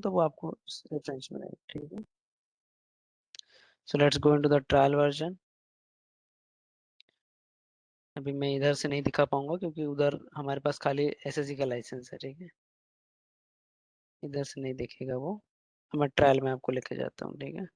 तो वो आपको रेफरेंस में रहेगा, ठीक है। So let's go into the trial version. अभी मैं इधर से नहीं दिखा पाऊंगा क्योंकि उधर हमारे पास खाली एसएससी का लाइसेंस है, ठीक है। इधर से नहीं दिखेगा वो, मैं ट्रायल में आपको लेके जाता हूँ, ठीक है।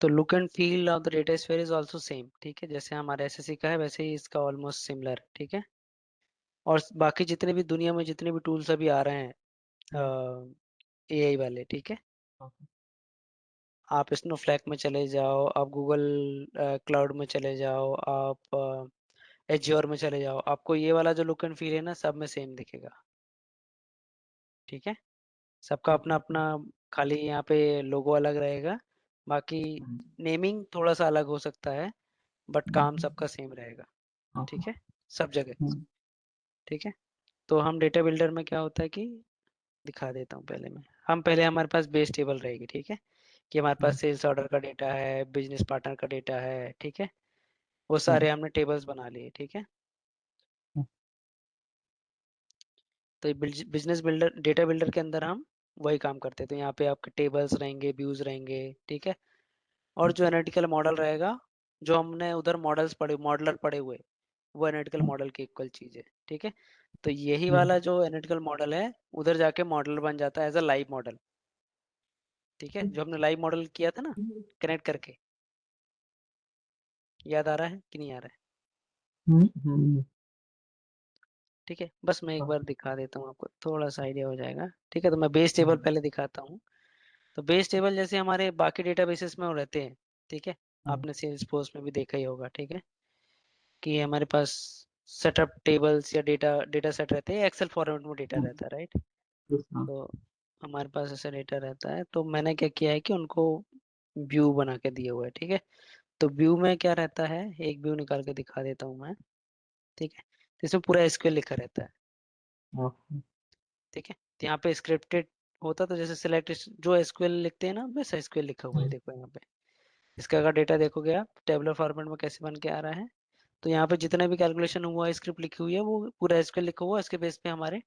तो look and feel of the data sphere is also same, ठीक है। जैसे हमारे एसएससी का है वैसे ही इसका ऑलमोस्ट सिमिलर है, ठीक है। और बाकी जितने भी दुनिया में जितने भी टूल्स अभी आ रहे हैं एआई वाले, ठीक है। आप स्नोफ्लैक में चले जाओ, आप गूगल क्लाउड में चले जाओ, आप एज्योर में चले जाओ, आपको ये वाला जो लुक एंड फील है ना सब में सेम दिखेगा, ठीक है। सबका अपना अपना खाली यहाँ पे लोगो अलग रहेगा, बाकी नेमिंग थोड़ा सा अलग हो सकता है, बट काम सबका सेम रहेगा, ठीक है, सब जगह, ठीक है। तो हम डेटा बिल्डर में क्या होता है कि दिखा देता हूँ पहले मैं। हम पहले हमारे पास बेस टेबल रहेगी, ठीक है, कि हमारे पास सेल्स ऑर्डर का डेटा है, बिजनेस पार्टनर का डेटा है, ठीक है। वो सारे हमने टेबल्स बना लिए, ठीक है। तो बिजनेस बिल्डर डेटा बिल्डर के अंदर हम वही काम करते हैं। तो यहाँ पे आपके टेबल्स रहेंगे, व्यूज रहेंगे, ठीक है। और जो एनालिटिकल मॉडल रहेगा, जो हमने उधर मॉडलर पढ़े हुए, वो एनालिटिकल मॉडल की इक्वल चीज है, ठीक है। तो यही वाला जो एनालिटिकल मॉडल है उधर जाके मॉडल बन जाता है एज अ लाइव मॉडल, ठीक है। जो हमने लाइव मॉडल किया था ना कनेक्ट करके, याद आ रहा है कि नहीं आ रहा है? ठीक है, बस मैं एक बार दिखा देता हूँ आपको, थोड़ा सा आइडिया हो जाएगा, ठीक है। तो मैं बेस टेबल पहले दिखाता हूँ। तो बेस टेबल जैसे हमारे बाकी डेटाबेसेस में वो रहते हैं, ठीक है। आपने सेल्स फोर्स में भी देखा ही होगा, ठीक है, कि हमारे पास सेटअप टेबल्स या डेटा डेटा सेट रहते हैं, एक्सेल फॉर्मेट में डेटा रहता है, राइट। तो हमारे पास ऐसा डेटा रहता है, तो मैंने क्या किया है कि उनको व्यू बना के दिया हुआ है, ठीक है। तो व्यू में क्या रहता है, एक व्यू निकाल के दिखा देता हूँ मैं, ठीक है। तो इसमें पूरा एसक्यूएल लिखा रहता है, ठीक है। तो यहाँ पे स्क्रिप्टेड होता, तो जैसे सिलेक्ट जो एसक्यूएल लिखते हैं ना वैसा एसक्यूएल लिखा हुआ है, देखो यहाँ पे। इसका अगर डेटा देखोगे आप टेबलर फॉर्मेट में कैसे बन के आ रहा है, तो यहाँ पे जितना भी कैलकुलेशन हुआ है, स्क्रिप्ट लिखी हुई है, वो पूरा एसक्यूएल लिखा हुआ है, इसके बेस पे हमारे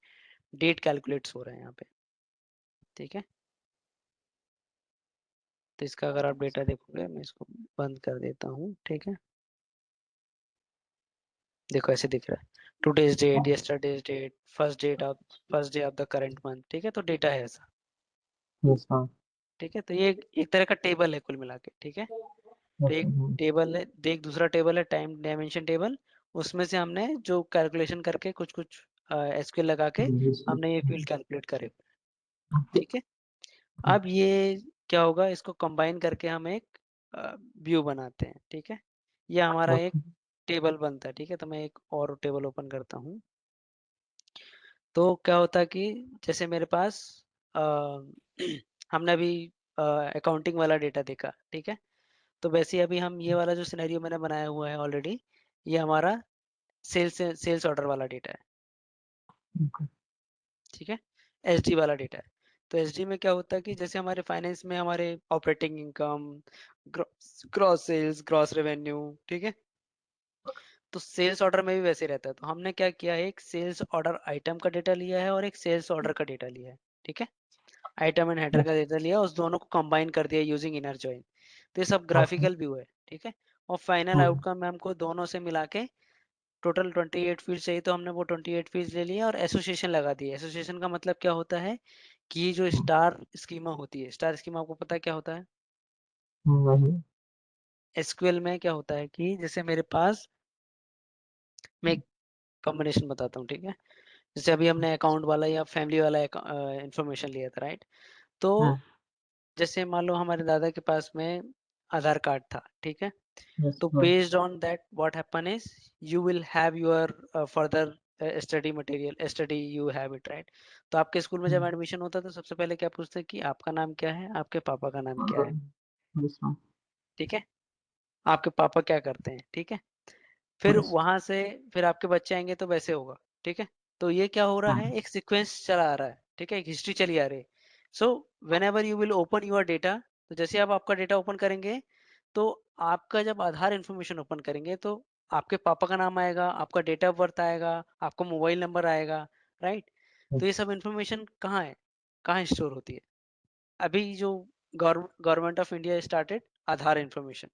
डेट कैलकुलेट्स हो रहे हैं यहाँ पे, ठीक है। तो इसका अगर आप डेटा देखोगे, मैं इसको बंद कर देता हूँ, ठीक है। देखो ऐसे दिख रहा है, today's date, yesterday's date, first day of the current month, ठीक है। तो डेटा है ऐसा, ठीक है। तो ये एक तरह का टेबल है कुल मिला के, ठीक है। तो एक टेबल है, एक दूसरा टेबल है टाइम डायमेंशन टेबल, उसमें से हमने जो कैलकुलेशन करके कुछ कुछ एसक्यूएल लगा के हमने ये फील्ड कैलकुलेट करे, ठीक है। अब ये क्या होगा, इसको कंबाइन करके हम एक व्यू बनाते हैं, ठीक है। ये हमारा एक टेबल बनता है, ठीक है। तो मैं एक और टेबल ओपन करता हूँ। तो क्या होता है कि जैसे मेरे पास अ, हमने अभी अकाउंटिंग वाला डेटा देखा, ठीक है। तो वैसे ही अभी हम ये वाला जो सिनेरियो मैंने बनाया हुआ है ऑलरेडी, ये हमारा सेल्स ऑर्डर वाला डेटा है, ठीक है। एसडी वाला डेटा है। तो एसडी में क्या होता है कि जैसे हमारे फाइनेंस में हमारे operating income, gross sales, gross revenue, ठीक है। तो सेल्स ऑर्डर में भी वैसे रहता है। तो हमने क्या किया है, एक सेल्स ऑर्डर आइटम का डेटा लिया है और एक सेल्स ऑर्डर का डेटा लिया है, ठीक है। आइटम एंड हेडर का डेटा लिया, उस दोनों को कंबाइन कर दिया यूजिंग इनर जॉइन। तो ये सब ग्राफिकल व्यू है, ठीक है। और फाइनल आउटकम में हमको दोनों से मिला के टोटल 28 फील्ड चाहिए, तो हमने वो 28 फील्ड ले लिया और एसोसिएशन लगा दिया। एसोसिएशन का मतलब क्या होता है कि ये जो स्टार स्कीमा होती है, स्टार स्कीमा आपको पता है क्या होता है। एसक्यूएल में क्या होता है कि जैसे मेरे पास, मैं एक कॉम्बिनेशन बताता हूँ, ठीक है। जैसे अभी हमने अकाउंट वाला या फैमिली वाला इंफॉर्मेशन लिया था, राइट। तो जैसे मान लो हमारे दादा के पास में आधार कार्ड था, ठीक है। तो based on that what happen is you will have your further study material, study you have it, right. तो आपके स्कूल में जब एडमिशन होता है तो सबसे पहले क्या पूछते हैं कि आपका नाम क्या है, आपके पापा का नाम क्या है, ठीक है। आपके पापा क्या करते हैं, ठीक है। फिर yes, वहां से फिर आपके बच्चे आएंगे तो वैसे होगा। ठीक है, तो ये क्या हो रहा है, एक सीक्वेंस चला आ रहा है। ठीक है, एक हिस्ट्री चली आ रही है। So when ever you will open your data, तो जैसे आप आपका डेटा ओपन करेंगे, तो आपका जब आधार इंफॉर्मेशन ओपन करेंगे तो आपके पापा का नाम आएगा, आपका डेट ऑफ बर्थ आएगा, आपका मोबाइल नंबर आएगा, राइट। तो ये सब इंफॉर्मेशन कहाँ है, कहाँ स्टोर होती है? अभी जो government of India started Aadhaar information,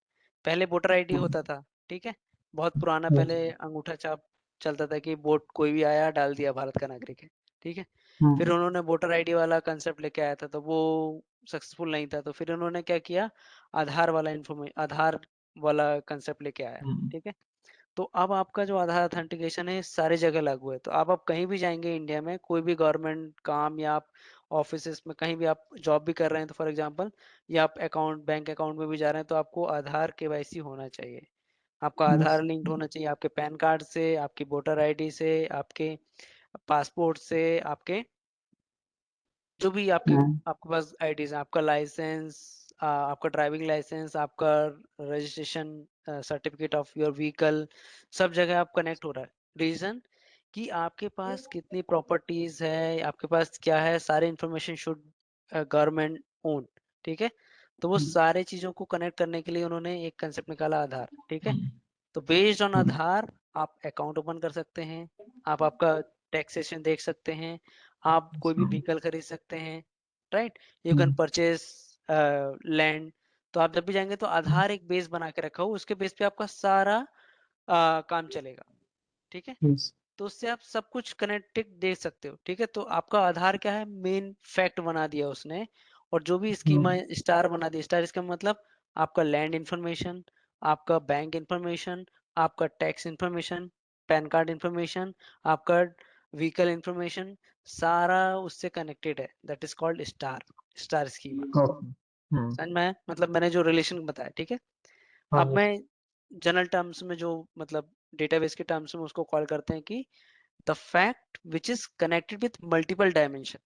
पहले वोटर आईडी होता था। ठीक है, बहुत पुराना, yes, पहले अंगूठा छाप चलता था कि वोट कोई भी आया डाल दिया, भारत का नागरिक है। ठीक है, फिर उन्होंने वोटर आईडी वाला कंसेप्ट लेके आया था, तो वो सक्सेसफुल नहीं था, तो फिर उन्होंने क्या किया, आधार वाला इंफॉर्मेशन, आधार वाला कंसेप्ट लेके आया। ठीक है, तो अब आपका जो आधार ऑथेंटिकेशन है सारी जगह लागू है। तो आप कहीं भी जाएंगे इंडिया में, कोई भी गवर्नमेंट काम या आप ऑफिस में कहीं भी आप जॉब भी कर रहे हैं, तो फॉर एग्जांपल, या आप अकाउंट, बैंक अकाउंट में भी जा रहे हैं, तो आपको आधार केवाईसी होना चाहिए। आपका आधार yes, लिंक्ड होना चाहिए आपके पैन कार्ड से, आपकी वोटर आईडी से, आपके पासपोर्ट से, आपके जो भी आपकी आपके पास आईडीज है, आपका लाइसेंस, आपका ड्राइविंग लाइसेंस, आपका registration certificate of your vehicle, सब जगह आप कनेक्ट हो रहा है। रीजन कि आपके पास कितनी प्रॉपर्टीज है, आपके पास क्या है, सारे इंफॉर्मेशन शुड गवर्नमेंट ओन। ठीक है, तो वो सारे चीजों को कनेक्ट करने के लिए उन्होंने एक कंसेप्ट निकाला, आधार। ठीक है, तो बेस्ड ऑन आधार आप अकाउंट ओपन कर सकते हैं, आप आपका टैक्सेशन देख सकते हैं, आप कोई भी व्हीकल खरीद सकते हैं, right. You can purchase land. तो आप जब भी जाएंगे तो आधार एक बेस बना के रखा हो, उसके बेस पे आपका सारा काम चलेगा। ठीक है, yes, तो उससे आप सब कुछ कनेक्टेड देख सकते हो। ठीक है, तो आपका आधार क्या है, मेन फैक्ट बना दिया उसने। और जो भी स्कीमा स्टार बना दिया, स्टार इसका मतलब आपका लैंड इंफॉर्मेशन, आपका बैंक इंफॉर्मेशन, आपका tax information, pan card information, आपका व्हीकल इंफॉर्मेशन, सारा उससे कनेक्टेड है। That is called star, star schema. समझ में आया? मतलब मैंने जो रिलेशन बताया। ठीक है, अब मैं जनरल टर्म्स में जो, मतलब डेटाबेस के टर्म्स में उसको कॉल करते हैं कि the fact which is connected with multiple dimension.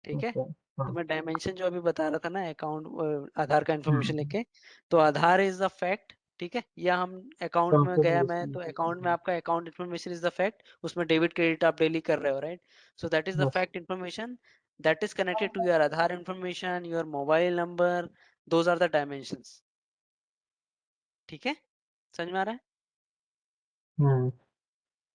ठीक है, तो मैं डायमेंशन जो अभी बता रहा था ना, अकाउंट आधार का इंफॉर्मेशन लेके, तो आधार इज द फैक्ट। ठीक है, या हम अकाउंट में गया मैं, तो अकाउंट में आपका account information is the fact, उसमें डेबिट क्रेडिट आप डेली कर रहे हो, right. So that is the fact information that is connected to your Aadhaar information, your mobile number, those are the dimensions. ठीक है, समझ में आ रहा है?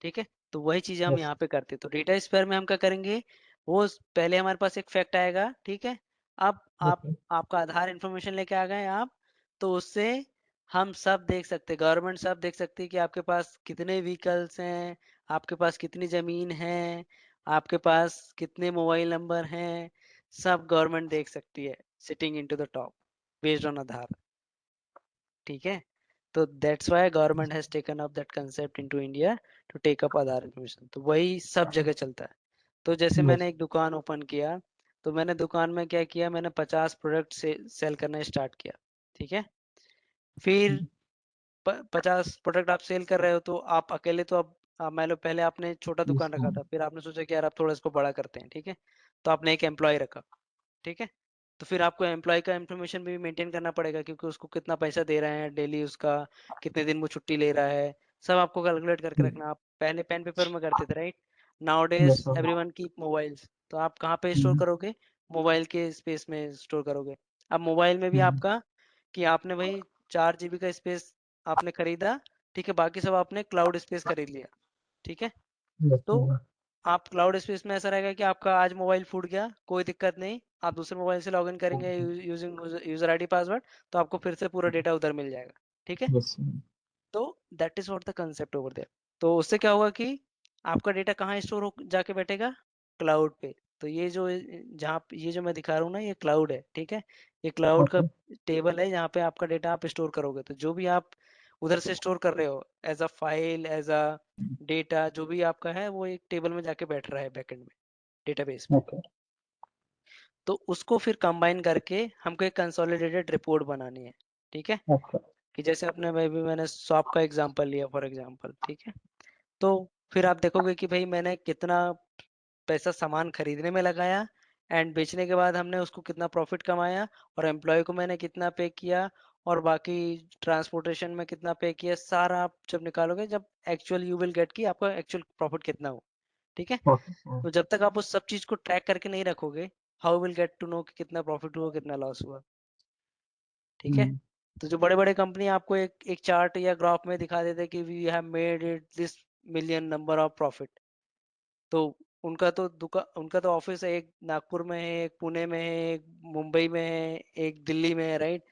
ठीक है, तो वही चीजें हम यहाँ पे करते हैं। तो डेटा स्क्वायर में हम क्या करेंगे, पहले हमारे पास एक फैक्ट आएगा। ठीक है, अब आप आपका आधार इंफॉर्मेशन लेके आ गए आप, तो उससे हम सब देख सकते हैं, गवर्नमेंट सब देख सकती है कि आपके पास कितने व्हीकल्स हैं, आपके पास कितनी जमीन है, आपके पास कितने मोबाइल नंबर हैं, सब गवर्नमेंट देख सकती है, sitting into the top, based on Aadhaar. ठीक है, तो that's why government has taken up that concept into India to take up Aadhaar information. तो वही सब जगह चलता है। तो जैसे मैंने एक दुकान ओपन किया, तो मैंने दुकान में क्या किया, मैंने 50 प्रोडक्ट से सेल करना स्टार्ट किया। ठीक है, फिर 50 प्रोडक्ट आप सेल कर रहे हो, तो आप अकेले तो अब मान लो पहले आपने छोटा दुकान रखा था, फिर आपने सोचा कि यार अब थोड़ा इसको बड़ा करते हैं। ठीक है, तो आपने एक एम्प्लॉय रखा। ठीक है, तो फिर आपको एम्प्लॉय का इन्फॉर्मेशन भी मेंटेन करना पड़ेगा, क्योंकि उसको कितना पैसा दे रहे हैं डेली, उसका कितने दिन वो छुट्टी ले रहा है, सब आपको कैलकुलेट करके रखना। आप पहले पेन पेपर में करते थे, right. Now days everyone keep mobiles, तो आप कहाँ पे स्टोर करोगे, मोबाइल के स्पेस में स्टोर करोगे। अब मोबाइल में भी आपका कि आपने भाई 4 GB का स्पेस आपने खरीदा। ठीक है, बाकी सब आपने क्लाउड स्पेस खरीद लिया। ठीक है, तो आप क्लाउड स्पेस में ऐसा रहेगा कि आपका आज मोबाइल फूट गया, कोई दिक्कत नहीं, आप दूसरे मोबाइल से लॉगिन करेंगे यूजिंग यूजर आईडी पासवर्ड, तो आपको फिर से पूरा डेटा उधर मिल जाएगा। ठीक है, तो that is what the concept over there. तो उससे क्या होगा कि आपका डेटा कहाँ स्टोर हो जाके बैठेगा, क्लाउड पे। तो ये जो ये जो मैं दिखा रहा हूँ ना, ये क्लाउड है। ठीक है, ये क्लाउड का टेबल है, जहाँ पे आपका डेटा आप स्टोर करोगे। तो जो भी आप उधर से स्टोर कर रहे हो as a file, as a data, जो भी आपका है वो एक टेबल में जाके बैठ रहा है बैकएंड में, डेटाबेस में। तो उसको फिर कंबाइन करके हमको एक कंसोलिडेटेड रिपोर्ट बनानी है। ठीक है, कि जैसे अपने भाई भी मैंने शॉप का एग्जांपल लिया फॉर एग्जांपल। ठीक है, तो फिर आप देखोगे कि भाई मैंने कितना पैसा सामान खरीदने में लगाया, एंड बेचने के बाद हमने उसको कितना प्रॉफिट कमाया, और एम्प्लॉय को मैंने कितना पे किया, और बाकी ट्रांसपोर्टेशन में कितना पे किया, सारा आप जब निकालोगे, जब एक्चुअल यू विल गेट की आपका एक्चुअल प्रॉफिट कितना हो। ठीक है। ओके। तो जब तक आप उस सब चीज को ट्रैक करके नहीं रखोगे, how will get to know कि कितना प्रॉफिट हुआ कितना लॉस हुआ। ठीक है। हम्म। तो जो बड़े बड़े कंपनी आपको एक एक चार्ट या ग्राफ में दिखा देते कि we have made it this million number of profit, तो उनका तो ऑफिस है, एक नागपुर में है, एक पुणे में है, एक मुंबई में है, एक दिल्ली में है, राइट।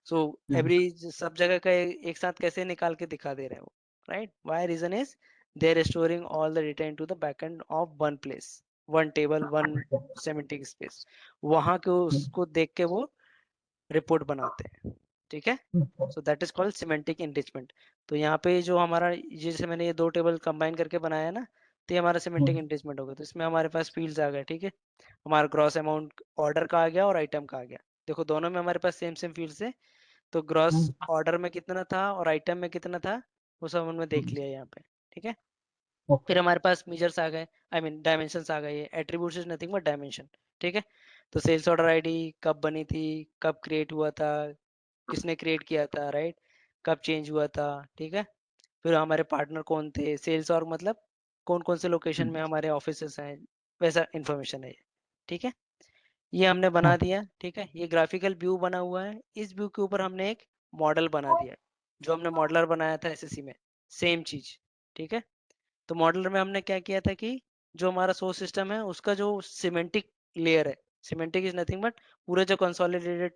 सो हम्म। एवरी सब जगह का एक साथ कैसे निकाल के दिखा दे रहे हो, right. Why reason is they are storing all the data into the back end of one place, one table, one semantic space. वहां के उसको देख के वो रिपोर्ट बनाते हैं। ठीक है। So that is called semantic enrichment. तो यहाँ पे जो हमारा, जैसे मैंने ये दो टेबल कंबाइन करके बनाया ना, तो ये हमारा सिमेंटिक इंरिचमेंट हो गया। तो इसमें हमारे पास फील्ड्स आ गए। ठीक है। हमारा ग्रॉस अमाउंट ऑर्डर का आ गया और आइटम का आ गया। देखो दोनों में हमारे पास सेम सेम फील्ड्स है। तो ग्रॉस ऑर्डर में कितना था और आइटम में कितना था, वो सब हमने देख लिया यहाँ पे। ठीक है। फिर हमारे पास मेजर्स आ गए, आई मीन डायमेंशंस आ गए। Attributes is nothing but dimension. ठीक है। तो सेल्स ऑर्डर आईडी कब बनी थी, कब क्रिएट हुआ था, किसने क्रिएट किया था, राइट, कब चेंज हुआ था। ठीक है। फिर हमारे पार्टनर कौन थे, सेल्स और मतलब कौन कौन से लोकेशन में हमारे ऑफिसेस हैं, वैसा इंफॉर्मेशन है ये। ठीक है। ये हमने बना दिया। ठीक है। ये ग्राफिकल व्यू बना हुआ है। इस व्यू के ऊपर हमने एक मॉडल बना दिया है, जो हमने मॉडलर बनाया था एसएससी में, सेम चीज। ठीक है। तो मॉडलर में हमने क्या किया था कि जो हमारा सोर्स सिस्टम है उसका जो सिमेंटिक लेयर है, सिमेंटिक इज नथिंग बट पूरे जो कंसोलिडेटेड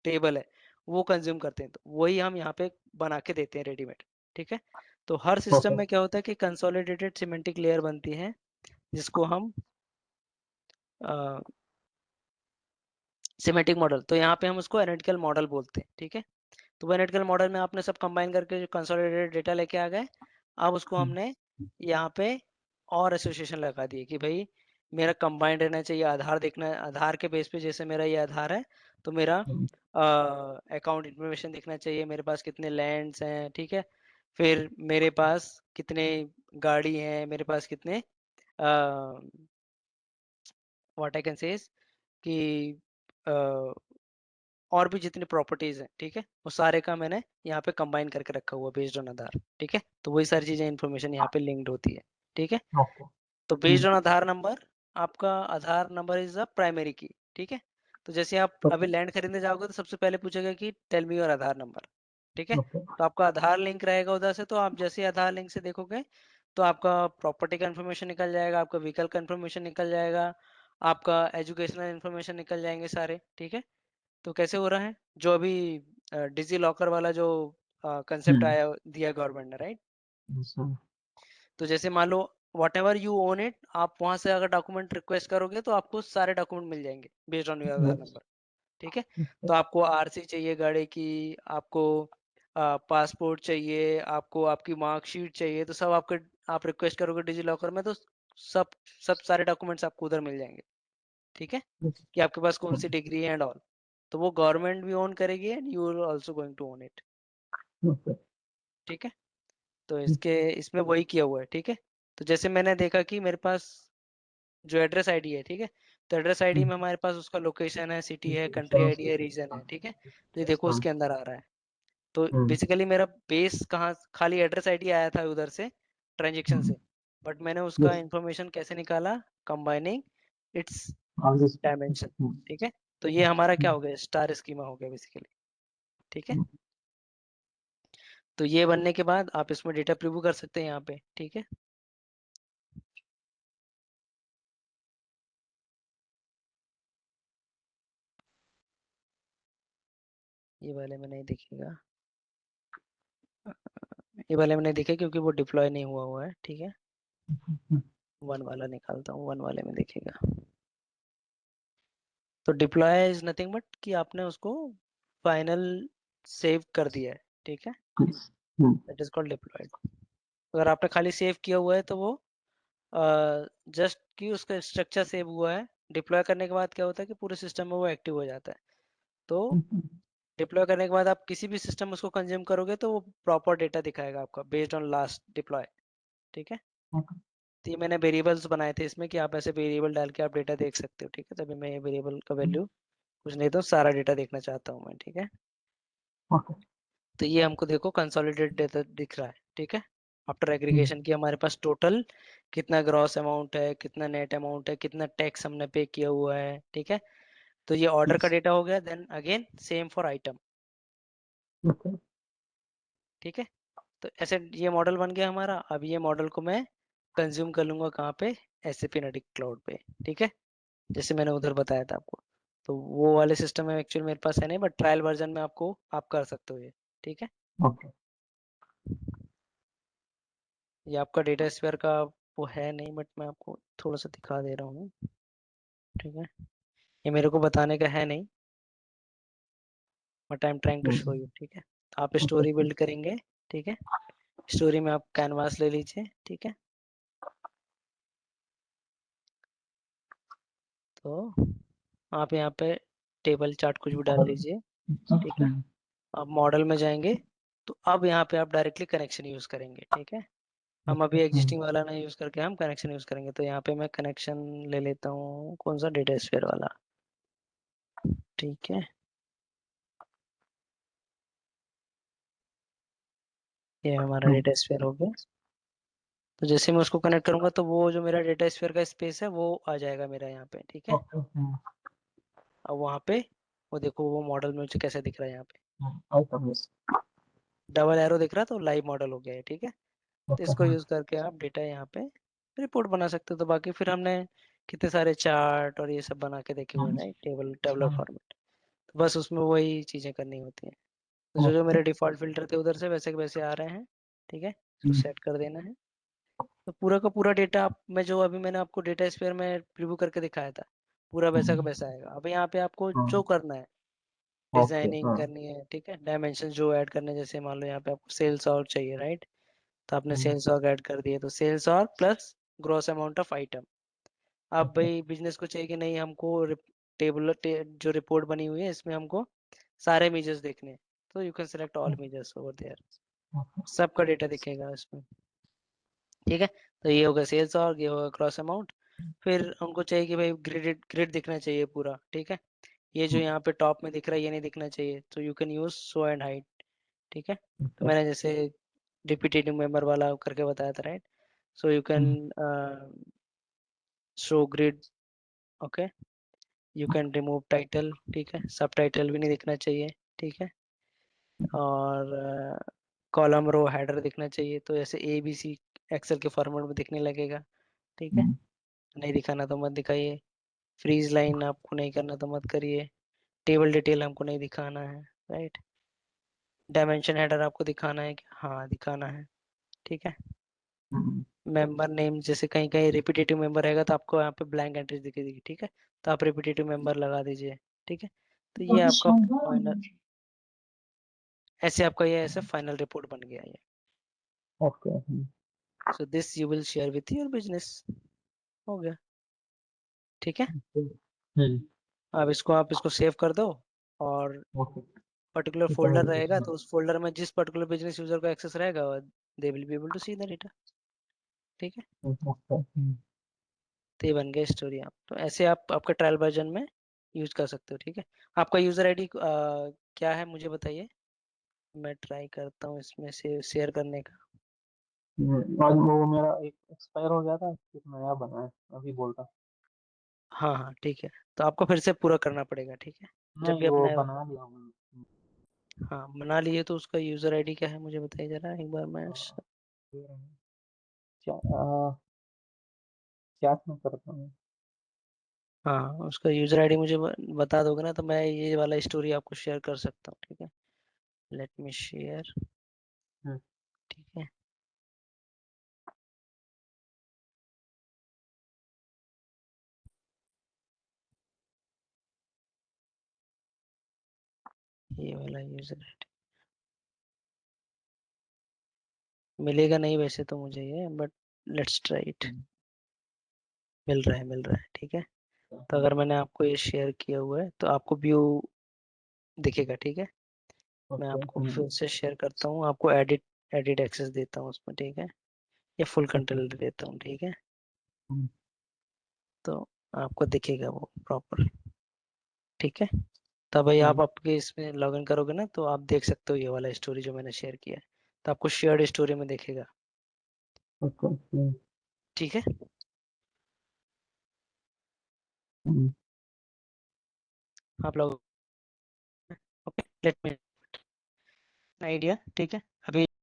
टेबल है वो कंज्यूम करते हैं, तो वही हम यहाँ पे बना के देते हैं रेडीमेड। ठीक है। तो हर सिस्टम में क्या होता है कि कंसोलिडेटेड सिमेंटिक लेयर बनती है, जिसको हम सिमेंटिक मॉडल, तो यहाँ पे हम उसको एनालिटिकल मॉडल बोलते हैं। ठीक है। तो वो एनालिटिकल मॉडल में आपने सब कंबाइन करके जो कंसोलिडेटेड डेटा लेके आ गए, अब उसको हमने यहाँ पे और एसोसिएशन लगा दिए कि भाई मेरा कंबाइंड रहना चाहिए, आधार देखना है, आधार के बेस पे जैसे मेरा ये आधार है, तो मेरा अकाउंट इंफॉर्मेशन देखना चाहिए, मेरे पास कितने लैंड्स हैं। ठीक है। फिर मेरे पास कितने गाड़ी हैं, मेरे पास कितने व्हाट आई कैन से कि और भी जितनी प्रॉपर्टीज हैं, ठीक है, वो सारे का मैंने यहाँ पे कंबाइन करके रखा हुआ बेस्ड ऑन आधार। ठीक है। तो वही सारी चीजें इन्फॉर्मेशन यहाँ पे लिंक्ड होती है। ठीक है। तो बेस्ड ऑन आधार नंबर, आपका आधार नंबर इज अ प्राइमरी की। ठीक है। तो जैसे आप अभी लैंड खरीदने जाओगे तो सबसे पहले पूछेगा कि tell me your Aadhaar number. ठीक है। तो आपका आधार लिंक रहेगा उधर से, तो आप जैसे ही आधार लिंक से देखोगे तो आपका प्रॉपर्टी का इन्फॉर्मेशन निकल जाएगा, आपका व्हीकल का इन्फॉर्मेशन निकल जाएगा, आपका एजुकेशनल इन्फॉर्मेशन निकल जाएंगे सारे। ठीक है। तो कैसे हो रहा है, जो अभी डिजी लॉकर वाला जो कंसेप्ट आया दिया गवर्नमेंट ने, राइट। तो जैसे मान लो whatever you own it, आप वहां से अगर डॉक्यूमेंट रिक्वेस्ट करोगे तो आपको सारे डॉक्यूमेंट मिल जाएंगे based on your Aadhaar number. ठीक है। तो आपको आरसी चाहिए गाड़ी की, आपको पासपोर्ट चाहिए, आपको आपकी मार्कशीट चाहिए, तो सब आपके आप रिक्वेस्ट करोगे डिजी लॉकर में, तो सब सब सारे डॉक्यूमेंट्स आपको उधर मिल जाएंगे। ठीक है। कि आपके पास कौन सी डिग्री है एंड ऑल। तो वो गवर्नमेंट भी ओन करेगी and you are also going to own it. ठीक है। तो इसके इसमें वही किया हुआ है। ठीक है। तो जैसे मैंने देखा कि मेरे पास जो एड्रेस आईडी है, ठीक है, तो एड्रेस आईडी में हमारे पास उसका लोकेशन है, सिटी है, कंट्री आईडी है, रीजन है। ठीक है। तो ये देखो उसके अंदर आ रहा है। तो बेसिकली मेरा बेस कहाँ, खाली एड्रेस आईडी आया था उधर से, ट्रांजेक्शन से, बट मैंने उसका इंफॉर्मेशन कैसे निकाला, कंबाइनिंग इट्स डायमेंशन। ठीक है। तो ये हमारा क्या हो गया, स्टार स्कीमा हो गया बेसिकली। ठीक है। तो ये बनने के बाद आप इसमें डेटा प्रीव्यू कर सकते हैं यहाँ पे। ठीक है। ये वाले में नहीं दिखेगा, ये वाले में नहीं दिखे क्योंकि वो डिप्लॉय नहीं हुआ हुआ है। ठीक है। वन वाला निकालता हूँ, वन वाले में दिखेगा। तो डिप्लॉय इज नथिंग बट कि आपने उसको फाइनल सेव कर दिया है। ठीक है। That is called deployed. अगर आपने खाली सेव किया हुआ है तो वो जस्ट कि उसका स्ट्रक्चर सेव हुआ है। डिप्लॉय करने के बाद क्या होता है कि पूरे सिस्टम में वो एक्टिव हो जाता है। तो डिप्लॉय करने के बाद आप किसी भी सिस्टम उसको कंज्यूम करोगे तो वो प्रॉपर डेटा दिखाएगा आपका बेस्ड ऑन लास्ट डिप्लॉय। ठीक है। तो ये मैंने वेरिएबल्स बनाए थे इसमें कि आप ऐसे वेरिएबल डाल के आप डेटा देख सकते हो। ठीक है। तभी मैं ये वेरिएबल का वैल्यू कुछ नहीं तो सारा डेटा देखना चाहता हूँ मैं। ठीक है। ओके। तो ये हमको देखो कंसोलिडेटेड डेटा दिख रहा है, ठीक है। आफ्टर एग्रीगेशन की हमारे पास टोटल कितना ग्रॉस अमाउंट है, कितना नेट अमाउंट है, कितना टैक्स हमने पे किया हुआ है, ठीक है। तो ये ऑर्डर का यस। डेटा हो गया। Then again same for item, okay. ठीक है। तो ऐसे ये मॉडल बन गया हमारा। अब ये मॉडल को मैं कंज्यूम कर लूंगा कहाँ पे, एसएपी एनालिटिक क्लाउड पे, ठीक है। जैसे मैंने उधर बताया था आपको। तो वो वाले सिस्टम में एक्चुअली मेरे पास है नहीं, बट ट्रायल वर्जन में आपको आप कर सकते हो ये, ठीक है। ओके। ये आपका डेटा स्फीयर का वो है नहीं, बट मैं आपको थोड़ा सा दिखा दे रहा हूँ, ठीक है। ये मेरे को बताने का है नहीं, but I am trying to show you, ठीक है। आप ओके। स्टोरी बिल्ड करेंगे, ठीक है। स्टोरी में आप कैनवास ले लीजिए, ठीक है। तो आप यहाँ पे टेबल चार्ट कुछ भी डाल लीजिए, ठीक है। आप मॉडल में जाएंगे, तो अब यहाँ पे आप डायरेक्टली कनेक्शन यूज करेंगे, ठीक है। हम अभी एग्जिस्टिंग वाला ना यूज करके हम कनेक्शन यूज करेंगे। तो यहाँ पे मैं कनेक्शन ले लेता हूँ, कौन सा, डेटा स्फीयर वाला, ठीक है। ये हमारा डेटा स्फीयर हो गया। तो जैसे मैं उसको कनेक्ट करूंगा तो वो जो मेरा डेटा स्फीयर का स्पेस है वो आ जाएगा मेरा यहाँ पे, ठीक है। ओके। अब वहाँ पे वो देखो, वो मॉडल में मुझे कैसे दिख रहा है यहाँ पे, आइटम। यस। डबल एरो दिख रहा, तो लाइव मॉडल हो गया है, ठीक है। तो ओके। इसको यूज करके आप डेटा यहाँ पे रिपोर्ट बना सकते हो। तो बाकी फिर हमने कितने सारे चार्ट और ये सब बना के देखे हुए हैं, राइट, टेबल टेबलर फॉर्मेट। तो बस उसमें वही चीजें करनी होती हैं। तो जो जो ओके। मेरे डिफॉल्ट फिल्टर थे उधर से वैसे के वैसे आ रहे हैं, ठीक है। इसको सेट कर देना है। तो पूरा का पूरा डेटा आप मैं जो अभी मैंने आपको डेटा स्फीयर में प्रीव्यू करके दिखाया था, पूरा वैसा का वैसा आएगा। अब यहाँ पे आपको जो करना है, ओके। डिजाइनिंग करनी है, ठीक है, डायमेंशन जो ऐड करने हैं, जैसे मान लो यहाँ पे आपको सेल्स और चाहिए, राइट। तो आपने सेल्स और ऐड कर दिए, तो सेल्स और plus gross amount of item. अब भाई बिजनेस को चाहिए कि नहीं, हमको जो रिपोर्ट बनी हुई है इसमें हमको सारे मेजर्स देखने हैं। तो you can select all measures over there, सबका डेटा दिखेगा इसमें, ठीक है। तो ये होगा सेल्स और ये होगा क्रॉस अमाउंट। फिर उनको चाहिए कि भाई ग्रिड दिखना चाहिए पूरा, ठीक है। ये जो यहाँ पे टॉप में दिख रहा है ये नहीं दिखना चाहिए, तो you can use show and hide, ठीक है। तो मैंने जैसे रिपीटेटिव मेंबर वाला करके बताया था, right. So you can show grid, okay. You can remove title, ठीक है। सब टाइटल भी नहीं दिखना चाहिए, ठीक है। और कॉलम रो हेडर दिखना चाहिए, तो ऐसे ए बी सी एक्सेल के फॉर्मेट में दिखने लगेगा, ठीक है। नहीं दिखाना तो मत दिखाइए। फ्रीज लाइन आपको नहीं करना तो मत करिए। टेबल डिटेल हमको नहीं दिखाना है, राइट। डायमेंशन हेडर आपको दिखाना है कि हाँ दिखाना है, ठीक है। मेंबर नेम जैसे कहीं कहीं रिपीटेटिव मेंबर रहेगा तो आपको यहाँ पे ब्लैंक एंट्री दिखेगी, ठीक है। तो आप रिपीटेटिव मेंबर लगा दीजिए, ठीक है। तो ये आपका फाइनल, ऐसे आपका ये ऐसे फाइनल रिपोर्ट बन गया ये। Okay. So this you will share with your business, हो गया, ठीक है। अब इसको आप इसको सेव कर दो, और ओके। पर्टिकुलर फोल्डर रहेगा तो उस फोल्डर में जिस पर्टिकुलर बिजनेस यूजर को एक्सेस रहेगा they will be able to see the data, ठीक है। तो ये बन गया स्टोरी। आप तो ऐसे आप आपके ट्रायल वर्जन में यूज कर सकते हो, ठीक है। आपका यूजर आईडी क्या है मुझे बताइए, मैं ट्राई करता हूँ इसमें से शेयर करने का। आज वो मेरा एक एक्सपायर हो गया था, फिर नया बना है, अभी बोल रहा। हाँ हाँ ठीक है। तो आपको फिर से पूरा करना पड़ेगा, ठीक है। जब नहीं, भी वो अपना, बना लिया हूँ। हाँ बना लिए, तो उसका यूजर आईडी क्या है मुझे बताइए जरा एक बार मैं दे रहे हैं। चैट में करता हूँ। हाँ उसका यूजर आईडी मुझे बता दोगे ना, तो मैं ये वाला स्टोरी आपको शेयर कर सकता हूँ, ठीक है। लेट मी शेयर, हम्म। ठीक है। ये वाला यूजर आईडी मिलेगा नहीं वैसे तो मुझे ये, बट लेट्स ट्राई इट। मिल रहा है, मिल रहा है, ठीक है। तो अगर मैंने आपको ये शेयर किया हुआ है तो आपको व्यू दिखेगा, ठीक है। मैं ओके। आपको फिर से शेयर करता हूँ, आपको एडिट एडिट एक्सेस देता हूँ उसमें, ठीक है। या फुल ओके। कंट्रोल देता हूँ, ठीक है। तो आपको दिखेगा वो प्रॉपर, ठीक है। तब भाई आप हम्म, आपके इसमें लॉगिन करोगे ना, तो आप देख सकते हो ये वाला स्टोरी जो मैंने शेयर किया है। तो आपको शेयर्ड स्टोरी में दिखेगा। ओके। ठीक है। हम्म, आप लोग, ओके लेट मी आइडिया। ठीक है, अभी